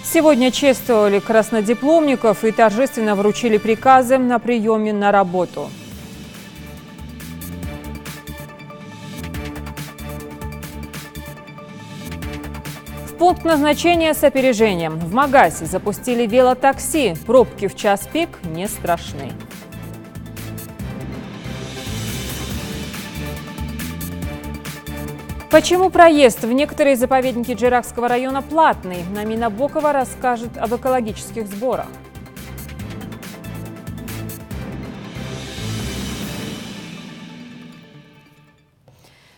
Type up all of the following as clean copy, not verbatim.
Сегодня чествовали краснодипломников и торжественно вручили приказы на приеме на работу. В пункт назначения с опережением. В Магасе запустили велотакси. Пробки в час пик не страшны. Почему проезд в некоторые заповедники Джиракского района платный? Намина Бокова расскажет об экологических сборах.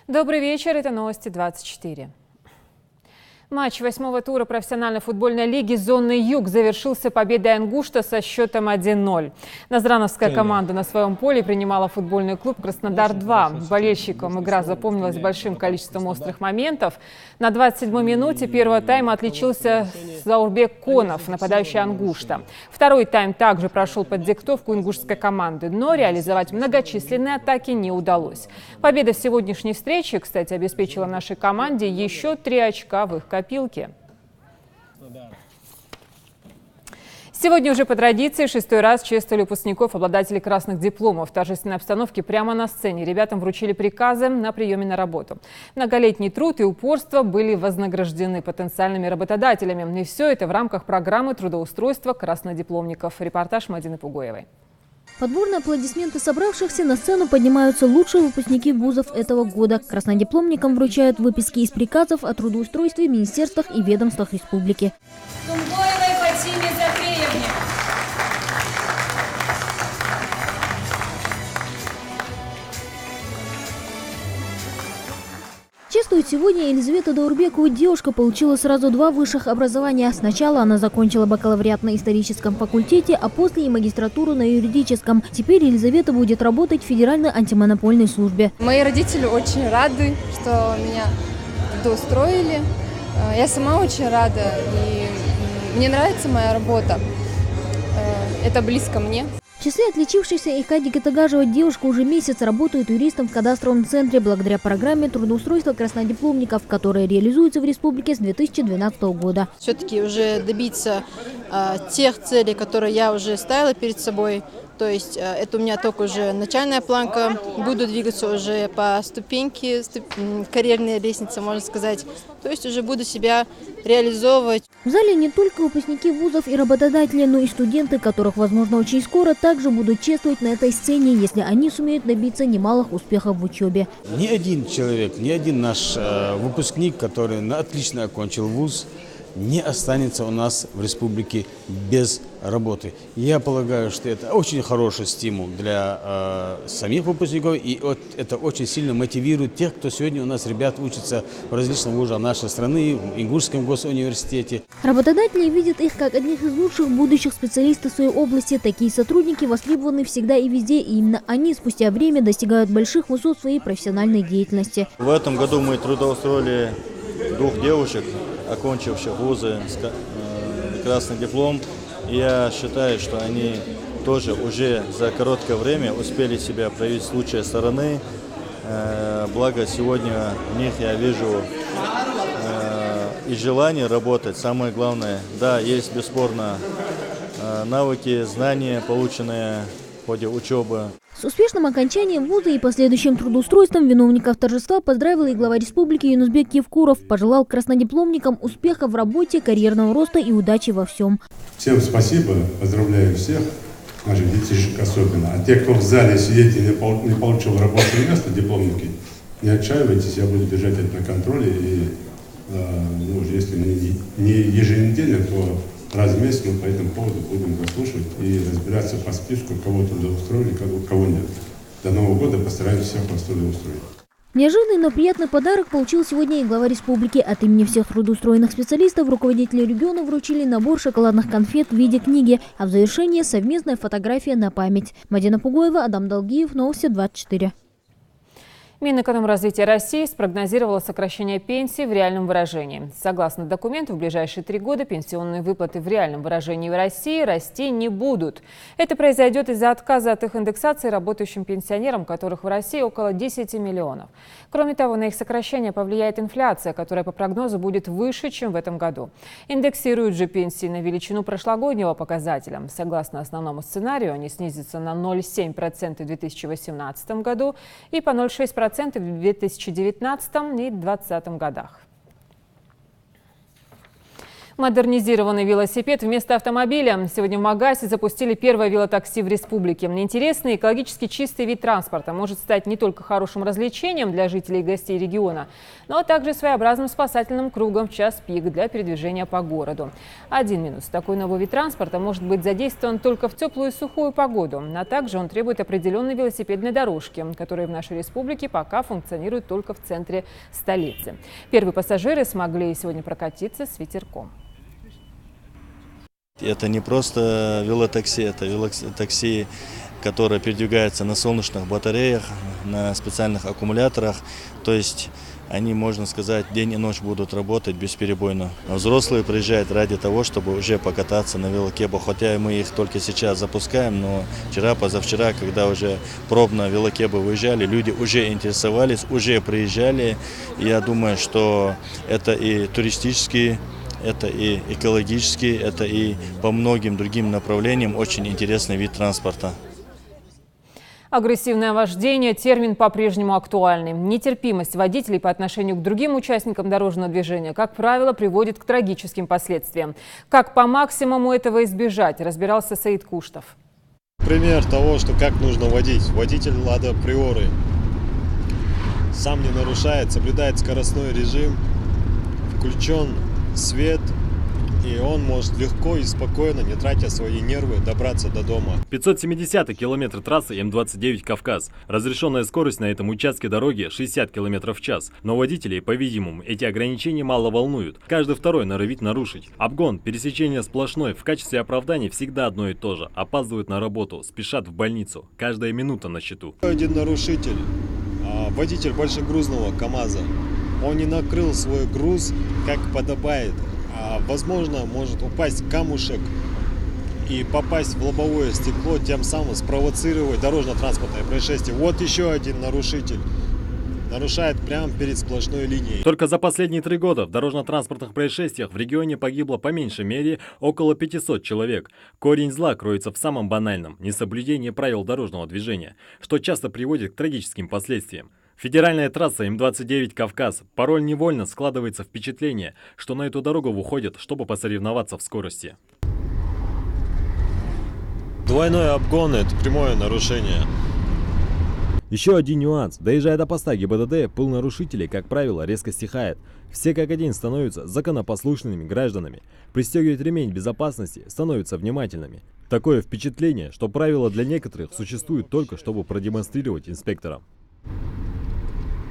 Добрый вечер, это новости 24. Матч 8-го тура профессиональной футбольной лиги «Зоны Юг» завершился победой «Ингушта» со счетом 1-0. Назрановская команда на своем поле принимала футбольный клуб «Краснодар-2». Болельщикам игра запомнилась большим количеством острых моментов. На 27-й минуте первого тайма отличился Заурбек Конов, нападающий «Ингушта». Второй тайм также прошел под диктовку ингушской команды, но реализовать многочисленные атаки не удалось. Победа в сегодняшней встрече, кстати, обеспечила нашей команде еще 3 очка в их копилке. Сегодня уже по традиции 6-й раз чествовали выпускников, обладателей красных дипломов. В торжественной обстановке прямо на сцене ребятам вручили приказы на приеме на работу. Многолетний труд и упорство были вознаграждены потенциальными работодателями. И все это в рамках программы трудоустройства краснодипломников. Репортаж Мадины Пугоевой. Под бурные аплодисменты собравшихся на сцену поднимаются лучшие выпускники вузов этого года. Краснодипломникам вручают выписки из приказов о трудоустройстве в министерствах и ведомствах республики. Тумбоевой Фатиме Закреевне. Чествует сегодня Елизавета Даурбекова. Девушка получила сразу 2 высших образования. Сначала она закончила бакалавриат на историческом факультете, а после и магистратуру на юридическом. Теперь Елизавета будет работать в Федеральной антимонопольной службе. Мои родители очень рады, что меня трудоустроили. Я сама очень рада, и мне нравится моя работа. Это близко мне. В числе отличившихся Ихади Гетагажева девушка уже месяц работает юристом в кадастровом центре благодаря программе трудоустройства краснодипломников, которая реализуется в республике с 2012 года. Все-таки уже добиться тех целей, которые я уже ставила перед собой. То есть это у меня только уже начальная планка. Буду двигаться уже по ступеньке, карьерной лестнице, можно сказать. То есть уже буду себя реализовывать. В зале не только выпускники вузов и работодатели, но и студенты, которых, возможно, очень скоро также будут чествовать на этой сцене, если они сумеют добиться немалых успехов в учебе. Ни один человек, ни один наш выпускник, который отлично окончил вуз, не останется у нас в республике без работы. Я полагаю, что это очень хороший стимул для самих выпускников, и это очень сильно мотивирует тех, кто сегодня у нас, ребят, учатся в различных вузах нашей страны, в Ингушском госуниверситете. Работодатели видят их как одних из лучших будущих специалистов в своей области. Такие сотрудники востребованы всегда и везде, и именно они спустя время достигают больших высот своей профессиональной деятельности. В этом году мы трудоустроили 2 девушек, окончивших вузы с красный диплом. И я считаю, что они тоже уже за короткое время успели себя проявить с лучшей стороны. Благо сегодня в них я вижу и желание работать. Самое главное, да, есть бесспорно навыки, знания, полученные в ходе учебы. С успешным окончанием вуза и последующим трудоустройством виновников торжества поздравил и глава республики Юнусбек Евкуров. Пожелал краснодипломникам успеха в работе, карьерного роста и удачи во всем. Всем спасибо, поздравляю всех, наших детишек особенно. А те, кто в зале сидит и не получил рабочее место, дипломники, не отчаивайтесь, я буду держать это на контроле. И если не еженедельно, то раз в месяц мы по этому поводу будем заслушивать и разбираться по списку, кого трудоустроили, кого нет. До Нового года постараемся всех вас трудоустроить. Неожиданный, но приятный подарок получил сегодня и глава республики. От имени всех трудоустроенных специалистов руководители региона вручили набор шоколадных конфет в виде книги, а в завершение совместная фотография на память. Мадина Пугоева, Адам Долгиев, Новости 24. Минэкономразвития России спрогнозировало сокращение пенсий в реальном выражении. Согласно документу, в ближайшие 3 года пенсионные выплаты в реальном выражении в России расти не будут. Это произойдет из-за отказа от их индексации работающим пенсионерам, которых в России около 10 миллионов. Кроме того, на их сокращение повлияет инфляция, которая по прогнозу будет выше, чем в этом году. Индексируют же пенсии на величину прошлогоднего показателя. Согласно основному сценарию, они снизятся на 0,7% в 2018 году и по 0,6% в 2019 и 2020 годах. Модернизированный велосипед вместо автомобиля. Сегодня в Магасе запустили первое велотакси в республике. Интересный, экологически чистый вид транспорта может стать не только хорошим развлечением для жителей и гостей региона, но также своеобразным спасательным кругом в час пик для передвижения по городу. Один минус. Такой новый вид транспорта может быть задействован только в теплую и сухую погоду. А также он требует определенной велосипедной дорожки, которые в нашей республике пока функционируют только в центре столицы. Первые пассажиры смогли сегодня прокатиться с ветерком. Это не просто велотакси, это велотакси, которое передвигается на солнечных батареях, на специальных аккумуляторах. То есть они, можно сказать, день и ночь будут работать бесперебойно. Взрослые приезжают ради того, чтобы уже покататься на велокебах. Хотя мы их только сейчас запускаем, но вчера, позавчера, когда уже пробно велокебы выезжали, люди уже интересовались, уже приезжали. И я думаю, что это и туристические, это и экологический, это и по многим другим направлениям очень интересный вид транспорта. Агрессивное вождение – термин по-прежнему актуальный. Нетерпимость водителей по отношению к другим участникам дорожного движения, как правило, приводит к трагическим последствиям. Как по максимуму этого избежать, разбирался Саид Куштов. Пример того, что как нужно водить. Водитель «Лада Приоры» сам не нарушает, соблюдает скоростной режим, включен свет, и он может легко и спокойно, не тратя свои нервы, добраться до дома. 570-й километр трассы М29 «Кавказ». Разрешенная скорость на этом участке дороги 60 км в час. Но водителей, по-видимому, эти ограничения мало волнуют. Каждый второй норовит нарушить. Обгон, пересечение сплошной. В качестве оправдания всегда одно и то же. Опаздывают на работу, спешат в больницу. Каждая минута на счету. Один нарушитель, водитель большегрузного КАМАЗа. Он не накрыл свой груз, как подобает. Возможно, может упасть камушек и попасть в лобовое стекло, тем самым спровоцировать дорожно-транспортное происшествие. Вот еще один нарушитель. Нарушает прямо перед сплошной линией. Только за последние 3 года в дорожно-транспортных происшествиях в регионе погибло по меньшей мере около 500 человек. Корень зла кроется в самом банальном – несоблюдении правил дорожного движения, что часто приводит к трагическим последствиям. Федеральная трасса М29 «Кавказ». Порой невольно складывается впечатление, что на эту дорогу выходят, чтобы посоревноваться в скорости. Двойной обгон – это прямое нарушение. Еще один нюанс. Доезжая до поста ГИБДД, пыл нарушителей, как правило, резко стихает. Все как один становятся законопослушными гражданами. Пристегивать ремень безопасности, становятся внимательными. Такое впечатление, что правила для некоторых существуют только, чтобы продемонстрировать инспекторам.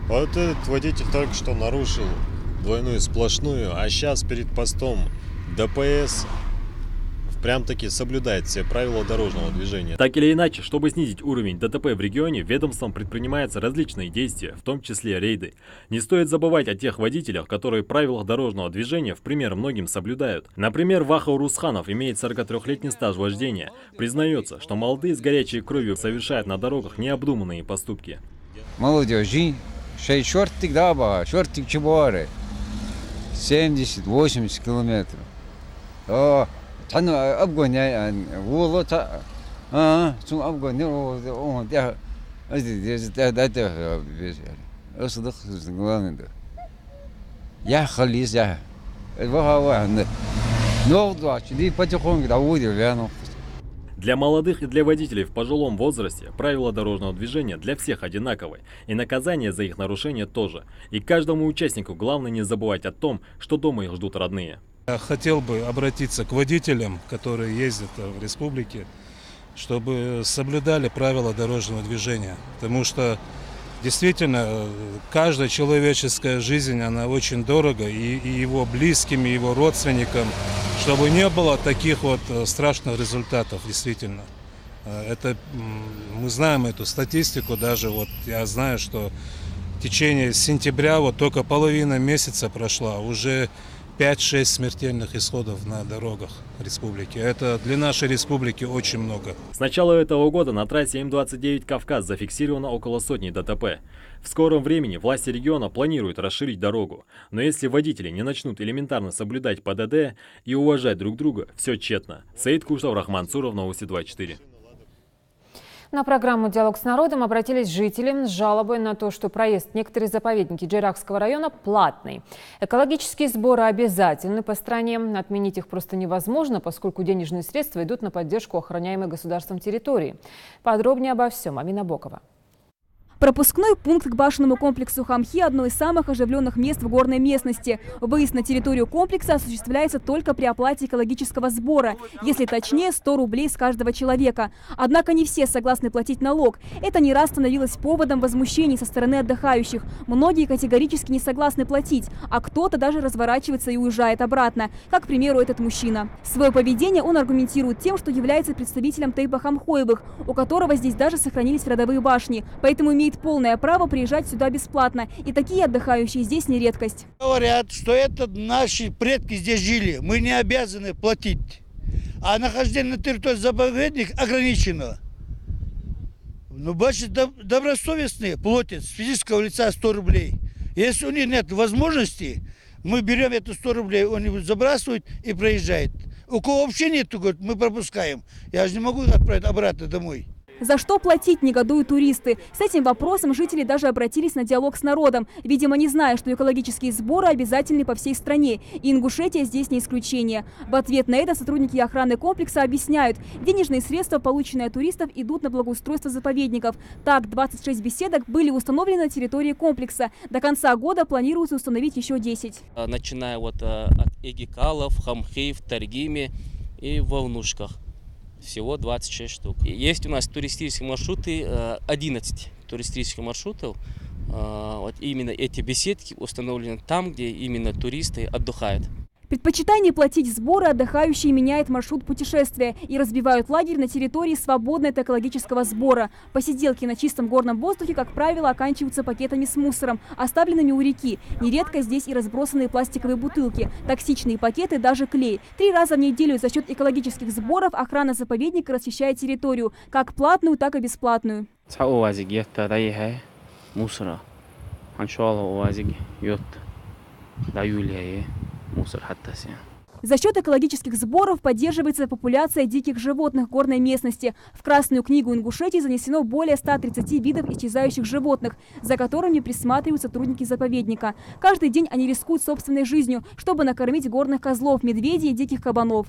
Вот этот водитель только что нарушил двойную сплошную, а сейчас перед постом ДПС прям-таки соблюдает все правила дорожного движения. Так или иначе, чтобы снизить уровень ДТП в регионе, ведомством предпринимаются различные действия, в том числе рейды. Не стоит забывать о тех водителях, которые правила дорожного движения в пример многим соблюдают. Например, Ваха Урусханов имеет 43-летний стаж вождения. Признается, что молодые с горячей кровью совершают на дорогах необдуманные поступки. Молодежь, шортик даба, шортик чебуары, 70-80 километров. обгоняй, волота, zum обгон, главное. Я халис, я. потихоньку доводил, Для молодых и для водителей в пожилом возрасте правила дорожного движения для всех одинаковы, и наказание за их нарушение тоже. И каждому участнику главное не забывать о том, что дома их ждут родные. Я хотел бы обратиться к водителям, которые ездят в республике, чтобы соблюдали правила дорожного движения, потому что действительно каждая человеческая жизнь, она очень дорога, и его близким, и его родственникам, чтобы не было таких вот страшных результатов, действительно. Это, мы знаем эту статистику, даже вот я знаю, что течение сентября, вот только половина месяца прошла, уже 5-6 смертельных исходов на дорогах республики. Это для нашей республики очень много. С начала этого года на трассе М-29 «Кавказ» зафиксировано около сотни ДТП. В скором времени власти региона планируют расширить дорогу. Но если водители не начнут элементарно соблюдать ПДД и уважать друг друга, все тщетно. Саид Куштов, Рахман Цуров, Новости 24. На программу «Диалог с народом» обратились жители с жалобой на то, что проезд в некоторые заповедники Джейракского района платный. Экологические сборы обязательны по стране. Отменить их просто невозможно, поскольку денежные средства идут на поддержку охраняемой государством территории. Подробнее обо всем Амина Бокова. Пропускной пункт к башенному комплексу Хамхи – одно из самых оживленных мест в горной местности. Выезд на территорию комплекса осуществляется только при оплате экологического сбора, если точнее 100 рублей с каждого человека. Однако не все согласны платить налог. Это не раз становилось поводом возмущений со стороны отдыхающих. Многие категорически не согласны платить, а кто-то даже разворачивается и уезжает обратно, как, к примеру, этот мужчина. Свое поведение он аргументирует тем, что является представителем Тейпа Хамхоевых, у которого здесь даже сохранились родовые башни, поэтому имеет полное право приезжать сюда бесплатно. И такие отдыхающие здесь не редкость. Говорят, что это наши предки здесь жили. Мы не обязаны платить. А нахождение на территории заповедника ограничено. Но бачите, добросовестные платят с физического лица 100 рублей. Если у них нет возможности, мы берем это 100 рублей, они забрасывают и проезжают. У кого вообще нет, мы пропускаем. Я же не могу отправить обратно домой. За что платить, негодуют туристы. С этим вопросом жители даже обратились на диалог с народом, видимо, не зная, что экологические сборы обязательны по всей стране, и Ингушетия здесь не исключение. В ответ на это сотрудники охраны комплекса объясняют, денежные средства, полученные от туристов, идут на благоустройство заповедников. Так, 26 беседок были установлены на территории комплекса. До конца года планируется установить еще 10. Начиная от Эгикалов, Хамхи, в Таргиме и в Волнушках. Всего 26 штук. Есть у нас туристические маршруты, 11 туристических маршрутов. Вот именно эти беседки установлены там, где именно туристы отдыхают. Предпочитая не платить сборы, отдыхающие меняют маршрут путешествия и разбивают лагерь на территории, свободной от экологического сбора. Посиделки на чистом горном воздухе, как правило, оканчиваются пакетами с мусором, оставленными у реки. Нередко здесь и разбросанные пластиковые бутылки, токсичные пакеты, даже клей. 3 раза в неделю за счет экологических сборов охрана заповедника расчищает территорию, как платную, так и бесплатную. За счет экологических сборов поддерживается популяция диких животных горной местности. В Красную книгу Ингушетии занесено более 130 видов исчезающих животных, за которыми присматривают сотрудники заповедника. Каждый день они рискуют собственной жизнью, чтобы накормить горных козлов, медведей и диких кабанов.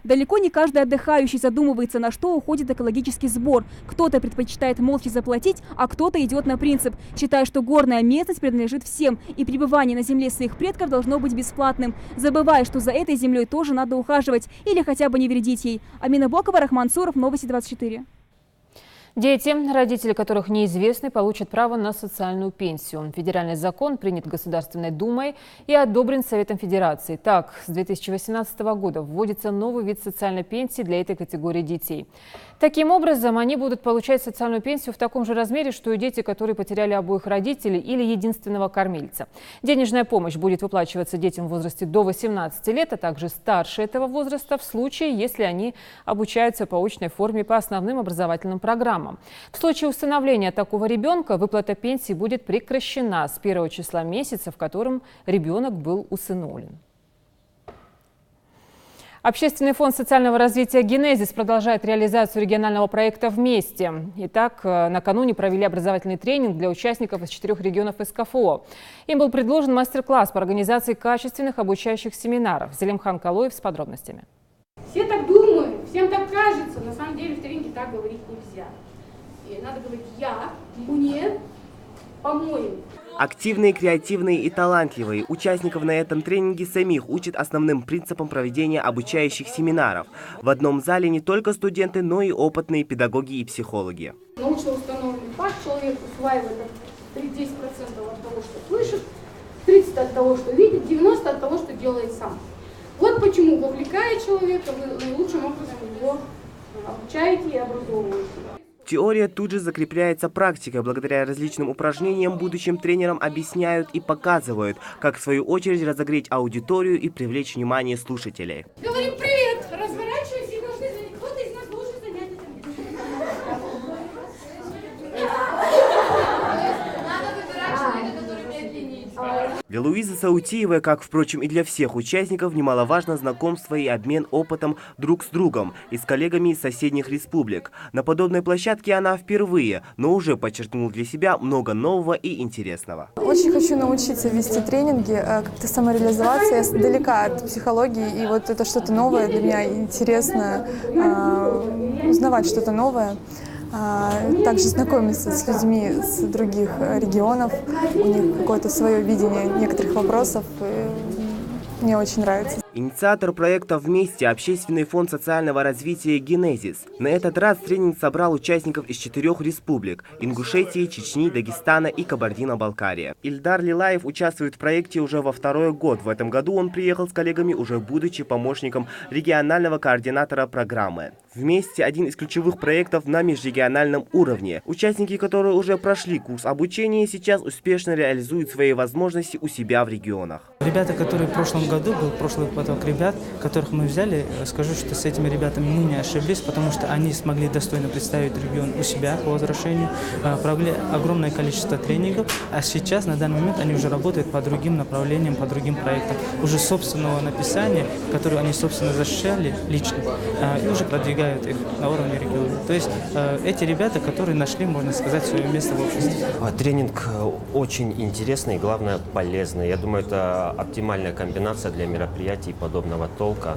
Далеко не каждый отдыхающий задумывается, на что уходит экологический сбор. Кто-то предпочитает молча заплатить, а кто-то идет на принцип, считая, что горная местность принадлежит всем, и пребывание на земле своих предков должно быть бесплатным, забывая, что за этой землей тоже надо ухаживать или хотя бы не вредить ей. Амина Бокова, Рахман Цуров, Новости 24. Дети, родители которых неизвестны, получат право на социальную пенсию. Федеральный закон принят Государственной Думой и одобрен Советом Федерации. Так, с 2018 года вводится новый вид социальной пенсии для этой категории детей. Таким образом, они будут получать социальную пенсию в таком же размере, что и дети, которые потеряли обоих родителей или единственного кормильца. Денежная помощь будет выплачиваться детям в возрасте до 18 лет, а также старше этого возраста в случае, если они обучаются по очной форме по основным образовательным программам. В случае усыновления такого ребенка выплата пенсии будет прекращена с 1 числа месяца, в котором ребенок был усыновлен. Общественный фонд социального развития «Генезис» продолжает реализацию регионального проекта «Вместе». Итак, накануне провели образовательный тренинг для участников из 4 регионов СКФО. Им был предложен мастер-класс по организации качественных обучающих семинаров. Зелимхан Калоев с подробностями. Все так думают, всем так кажется. На самом деле в тренинге так говорить нельзя. И надо говорить «я», «мне», «по-моему». Активные, креативные и талантливые. Участников на этом тренинге самих учат основным принципам проведения обучающих семинаров. В одном зале не только студенты, но и опытные педагоги и психологи. Научно установленный факт: человек усваивает 30% от того, что слышит, 30% от того, что видит, 90% от того, что делает сам. Вот почему, вовлекая человека, вы наилучшим образом его обучаете и образовываете. Теория тут же закрепляется практикой. Благодаря различным упражнениям будущим тренерам объясняют и показывают, как в свою очередь разогреть аудиторию и привлечь внимание слушателей. Говорим привет, разворачивайся и должны занять. Кто-то из нас должен занять это место. Надо выбирать человека, который медленнее. Для Луизы Саутиевой, как, впрочем, и для всех участников, немаловажно знакомство и обмен опытом друг с другом и с коллегами из соседних республик. На подобной площадке она впервые, но уже подчеркнула для себя много нового и интересного. Очень хочу научиться вести тренинги, как-то самореализоваться. Я далека от психологии, и вот это что-то новое для меня интересно, узнавать что-то новое. Также знакомиться с людьми с других регионов, у них какое-то свое видение некоторых вопросов, и мне очень нравится. Инициатор проекта «Вместе» – Общественный фонд социального развития «Генезис». На этот раз тренинг собрал участников из 4 республик – Ингушетии, Чечни, Дагестана и Кабардино-Балкария. Ильдар Лилаев участвует в проекте уже во 2-й год. В этом году он приехал с коллегами, уже будучи помощником регионального координатора программы. «Вместе» – один из ключевых проектов на межрегиональном уровне. Участники, которые уже прошли курс обучения, сейчас успешно реализуют свои возможности у себя в регионах. Ребята, которые в прошлом году был прошлый поток ребят, которых мы взяли, скажу, что с этими ребятами мы не ошиблись, потому что они смогли достойно представить регион у себя по возвращению, провели огромное количество тренингов, а сейчас, на данный момент, они уже работают по другим направлениям, по другим проектам, уже собственного написания, которые они, собственно, защищали лично, и уже продвигают их на уровне региона. То есть эти ребята, которые нашли, можно сказать, свое место в обществе. Тренинг очень интересный и, главное, полезный. Я думаю, это оптимальная комбинация для мероприятий подобного толка.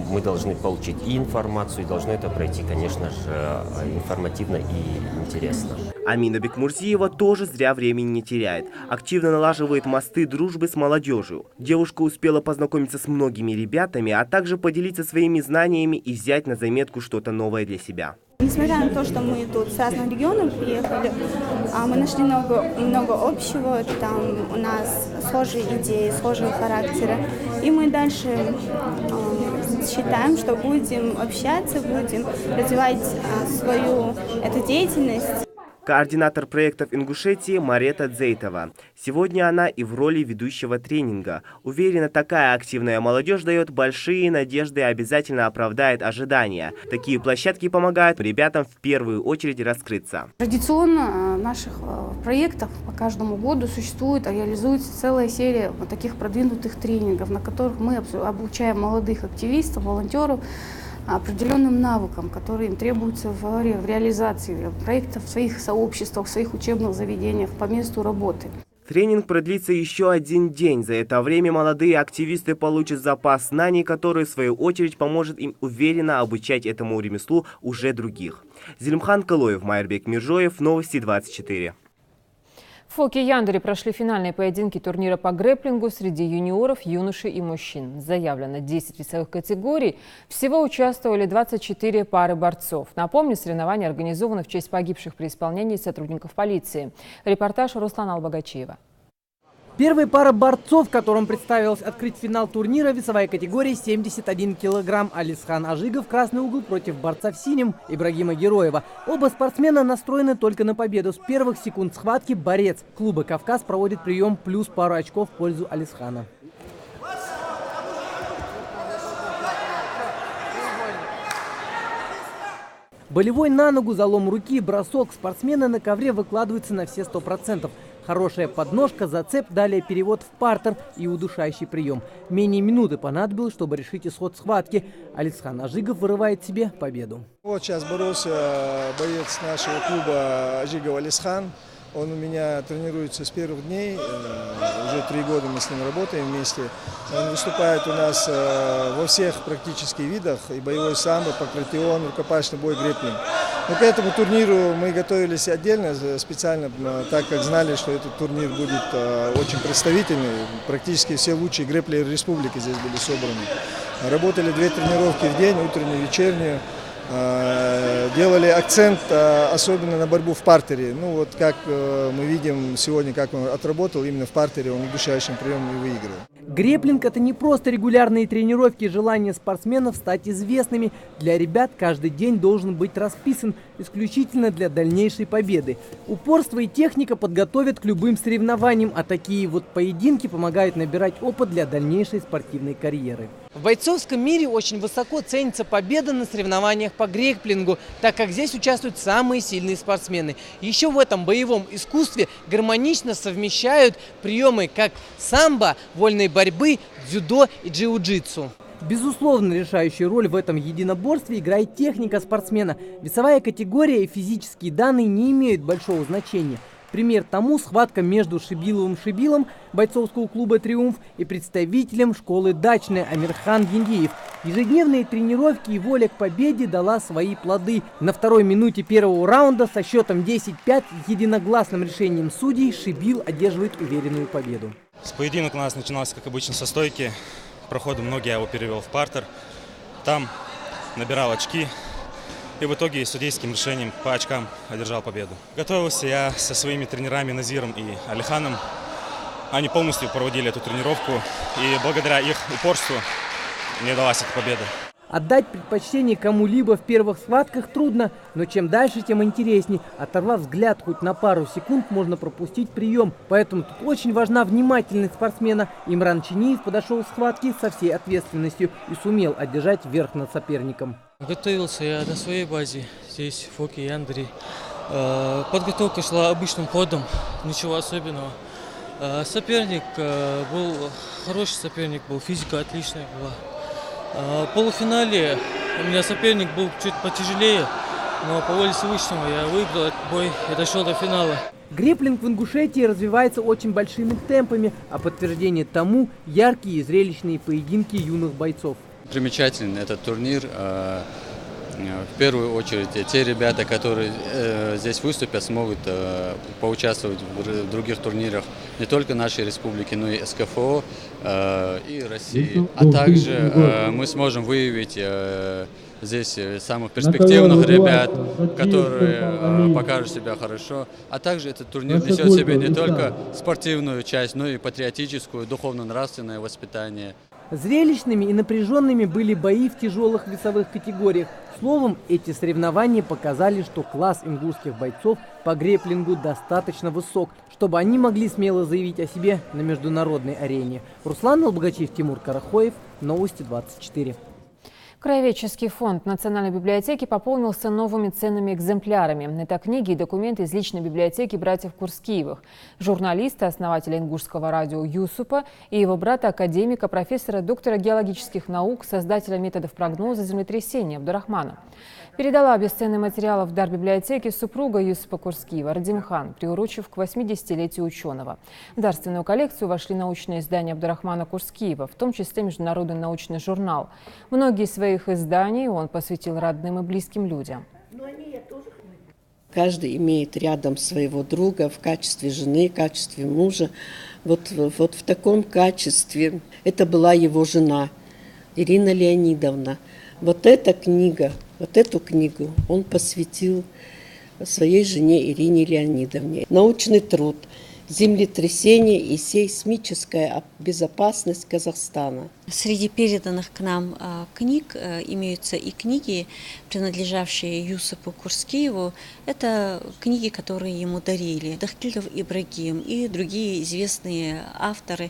Мы должны получить и информацию, и должны это пройти, конечно же, информативно и интересно. Амина Бекмурзиева тоже зря времени не теряет. Активно налаживает мосты дружбы с молодежью. Девушка успела познакомиться с многими ребятами, а также поделиться своими знаниями и взять на заметку что-то новое для себя. Несмотря на то, что мы тут с разных регионов приехали, мы нашли много общего, там у нас схожие идеи, схожие характеры. И мы дальше считаем, что будем общаться, будем развивать свою эту деятельность. Координатор проектов Ингушетии Марета Дзейтова. Сегодня она и в роли ведущего тренинга. Уверена, такая активная молодежь дает большие надежды и обязательно оправдает ожидания. Такие площадки помогают ребятам в первую очередь раскрыться. Традиционно наших проектов по каждому году существует, реализуется целая серия вот таких продвинутых тренингов, на которых мы обучаем молодых активистов, волонтеров определенным навыкам, которые им требуются в реализации проектов в своих сообществах, в своих учебных заведениях, по месту работы. Тренинг продлится еще 1 день. За это время молодые активисты получат запас знаний, который, в свою очередь, поможет им уверенно обучать этому ремеслу уже других. Калоев, Майрбек Миржоев, Новости 24. В Фоке-Яндере прошли финальные поединки турнира по грэпплингу среди юниоров, юношей и мужчин. Заявлено 10 весовых категорий. Всего участвовали 24 пары борцов. Напомню, соревнования организованы в честь погибших при исполнении сотрудников полиции. Репортаж Руслана Албагачиева. Первая пара борцов, которым представилось открыть финал турнира, весовая категория 71 килограмм. Алисхан Ажигов, красный угол, против борца в синем Ибрагима Героева. Оба спортсмена настроены только на победу. С первых секунд схватки борец клуба «Кавказ» проводит прием плюс пару очков в пользу Алисхана. Болевой на ногу, залом руки, бросок. Спортсмены на ковре выкладываются на все 100%. Хорошая подножка, зацеп, далее перевод в партер и удушающий прием. Менее минуты понадобилось, чтобы решить исход схватки. Алисхан Ажигов вырывает себе победу. Вот сейчас боролся боец нашего клуба Ажигов Алисхан. Он у меня тренируется с первых дней, уже 3 года мы с ним работаем вместе. Он выступает у нас во всех практически видах, и боевой самбо, пакратион, рукопашный бой, грэпплинг. Но к этому турниру мы готовились отдельно, специально, так как знали, что этот турнир будет очень представительный. Практически все лучшие грэпплеры республики здесь были собраны. Работали 2 тренировки в день, утреннюю, вечернюю. Делали акцент особенно на борьбу в партере. Ну вот как мы видим сегодня, как он отработал именно в партере, он удушающим приемом и выиграл. Грэпплинг – это не просто регулярные тренировки, желание спортсменов стать известными. Для ребят каждый день должен быть расписан. исключительно для дальнейшей победы. Упорство и техника подготовят к любым соревнованиям, а такие вот поединки помогают набирать опыт для дальнейшей спортивной карьеры. В бойцовском мире очень высоко ценится победа на соревнованиях по грэпплингу, так как здесь участвуют самые сильные спортсмены. Еще в этом боевом искусстве гармонично совмещают приемы как самбо, вольной борьбы, дзюдо и джиу-джитсу. Безусловно, решающую роль в этом единоборстве играет техника спортсмена. Весовая категория и физические данные не имеют большого значения. Пример тому схватка между Шибиловым Шибилом бойцовского клуба «Триумф» и представителем школы «Дачная» Амирхан Гендиев. Ежедневные тренировки и воля к победе дала свои плоды. На второй минуте первого раунда со счетом 10-5 единогласным решением судей Шибил одерживает уверенную победу. Поединок у нас начинался, как обычно, со стойки. Проходом ноги я его перевел в партер. Там набирал очки. И в итоге судейским решением по очкам одержал победу. Готовился я со своими тренерами Назиром и Алиханом. Они полностью проводили эту тренировку. И благодаря их упорству мне удалась эта победа. Отдать предпочтение кому-либо в первых схватках трудно, но чем дальше, тем интереснее. Оторвав взгляд хоть на пару секунд, можно пропустить прием. Поэтому тут очень важна внимательность спортсмена. Имран Чиниев подошел к схватке со всей ответственностью и сумел одержать верх над соперником. Готовился я на своей базе, здесь, в Фоке и Андрей. Подготовка шла обычным ходом, ничего особенного. Соперник был хороший соперник, физика отличная была. В полуфинале у меня соперник был чуть потяжелее, но по воле Всевышнего я выиграл этот бой и дошел до финала. Грэпплинг в Ингушетии развивается очень большими темпами, а подтверждение тому – яркие и зрелищные поединки юных бойцов. Примечательный этот турнир. В первую очередь те ребята, которые здесь выступят, смогут поучаствовать в других турнирах не только нашей республики, но и СКФО и России. А также мы сможем выявить здесь самых перспективных ребят, которые покажут себя хорошо. А также этот турнир несет в себе не только спортивную часть, но и патриотическую, духовно-нравственное воспитание. Зрелищными и напряженными были бои в тяжелых весовых категориях. Словом, эти соревнования показали, что класс ингушских бойцов по грэпплингу достаточно высок, чтобы они могли смело заявить о себе на международной арене. Руслан Албогачев, Тимур Карахоев, Новости 24. Краеведческий фонд Национальной библиотеки пополнился новыми ценными экземплярами. Это книги и документы из личной библиотеки братьев Курскиевых, журналиста, основателя ингушского радио Юсупа и его брата, академика, профессора, доктора геологических наук, создателя методов прогноза землетрясения Абдурахмана. Передала бесценные материалы в дар библиотеки супруга Юсупа Курскиева Радимхан, приурочив к 80-летию ученого. В дарственную коллекцию вошли научные издания Абдурахмана Курскиева, в том числе международный научный журнал. Многие своих изданий он посвятил родным и близким людям. Каждый имеет рядом своего друга в качестве жены, в качестве мужа. Вот в таком качестве это была его жена Ирина Леонидовна. Вот эта книга, вот эту книгу он посвятил своей жене Ирине Леонидовне. Научный труд «Землетрясение и сейсмическая безопасность Казахстана». Среди переданных к нам книг имеются и книги, принадлежавшие Юсупу Курскиеву. Это книги, которые ему дарили. Дахкилов Ибрагим и другие известные авторы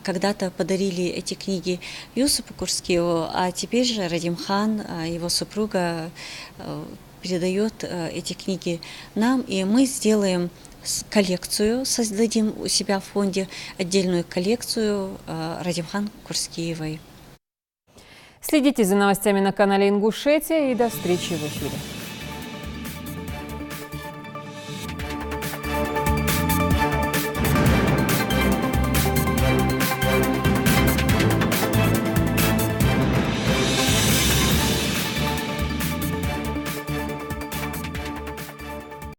когда-то подарили эти книги Юсупу Курскиеву, а теперь же Радимхан, его супруга, передает эти книги нам, и мы сделаем коллекцию, создадим у себя в фонде отдельную коллекцию Радимхан Курскиевой. Следите за новостями на канале Ингушетия и до встречи в эфире.